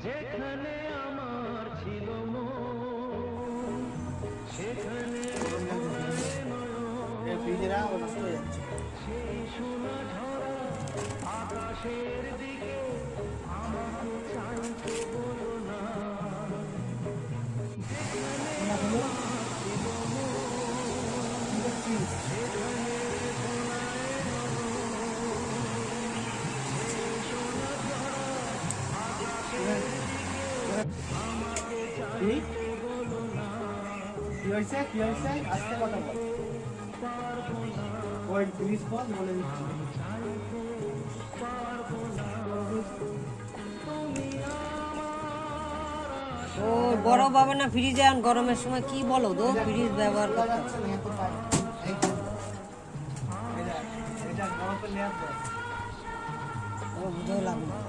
যেখানে আমার ছিল মন সেখানে ফ্রিজেরা নষ্ট হয়ে যাচ্ছে। সেই সোনা ঝরা আকাশের দিকে আমাকে চাইতে বলো না। যেখানে আমার ছিল মন সেখানে কি হয়েছে আজকে কথা বল, ওই 30 বল বলে দিচ্ছি। ও বড় বাবা না ফ্রিজে আন গরমের সময় কি বলো তো ফ্রিজ ব্যবহার করতে ও বুঝে লাগলো।